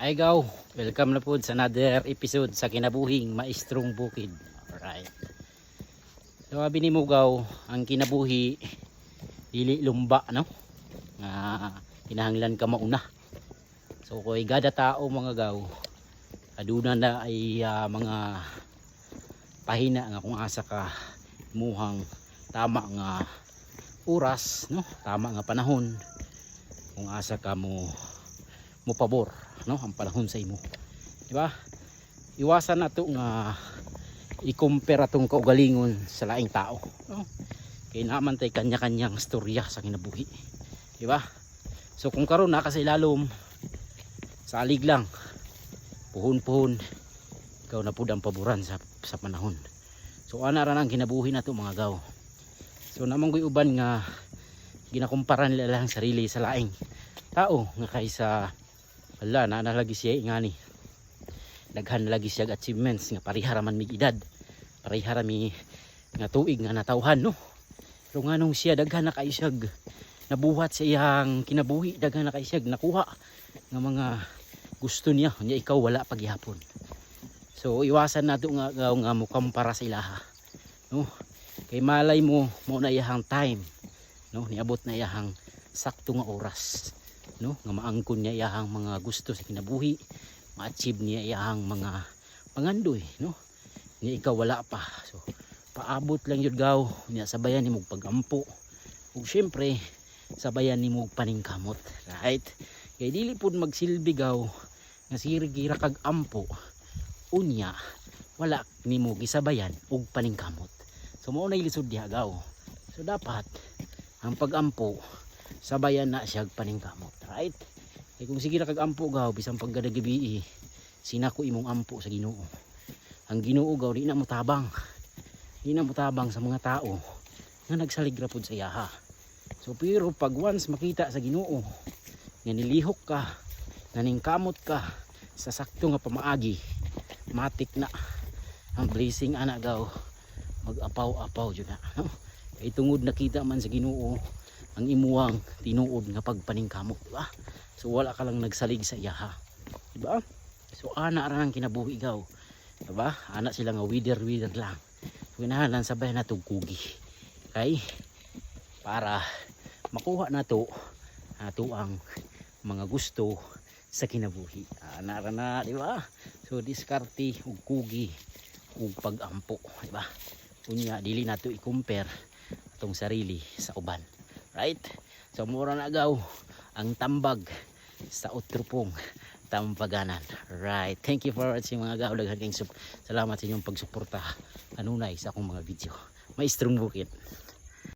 Ay gaw, welcome na po sa another episode sa kinabuhing Maestrong Bukid. Alright. So sabi ni Mugaw, ang kinabuhi dili lumba, no? Nga kinahanglan ka mauna. So koy gada tao mga gaw, aduna na ay mga pahina nga kung asa ka muhang tama nga oras, no? Tama nga panahon kung asa ka mo pabor, no, ang panahon sa imo, di ba? Iwasan nato nga i-compare atong kaugalingon sa laing tao, no? Kay naman tay kanya-kanyang storya sa kinabuhi, di ba? So kung karon na kasi lalom salig lang puhon-puhon, ikaw na pud ang paboran sa panahon. So ana ra nang kinabuhi nato mga gaw. So namang goy uban nga ginakumpara nila lang sarili sa laing tao nga kaysa wala na nalagi siya nga ni daghan lagi siya achievements nga parihara man mig edad, parihara mi nga tuig nga natawhan, no? Pero nganong siya daghan na kay siya nabuhat sa iyang kinabuhi, daghan na kay siya nakuha nga mga gusto niya ikaw wala paghihapon. So iwasan nato nga mo kumpara sa ilaha, no? Kay malay mo na iyahang time, no? Niabot na iyahang sakto nga oras, no, nga maangkon niya iyahang mga gusto sa kinabuhi, ma-achieve niya iyahang mga pangandoy, no, niya ikaw wala pa. So paabot lang yun gaw niya, sabayan ni mong pagampo ug syempre sabayan ni mong paningkamot, right? Kay dili pud magsilbi gaw nga sirigira kag ampo unya wala nimo gisabayan og paningkamot. So mao na ilisod diha gaw. So dapat ang pagampo sabayan na siya paningkamot, right? E kung sige na kag-ampo gaw bisan pagkada gabi sinako imong ampo sa Ginoo. Ang Ginoo gaw di na mo tabang sa mga tao nga nagsalig ra pud sa iyaha. So pero pag once makita sa Ginoo nga nilihok ka, naningkamot ka sa sakto nga pamaagi, matik na ang blessing ana gaw mag-apaw-apaw jud na, no? Kay tungod nakita man sa Ginoo ang imuwang tinuod nga pagpaningkamot, diba? So wala ka lang nagsalig sa iyaha, diba? So ana ra nang kinabuhi gaw, diba? Ana sila nga wither lang. So kinahanglan sabay nato kugi kay para makuha nato ang mga gusto sa kinabuhi. Ana ra na, diba? So diskarte ug kugi ug pagampo, diba? Unya dili nato i-compare atong sarili sa uban. Right? So mura na gaw ang tambag sa utrupong tampaganan. Right? Thank you for watching mga gaw. Salamat sa inyong pagsuporta kanunay sa akong mga video. Maestrong Bukid.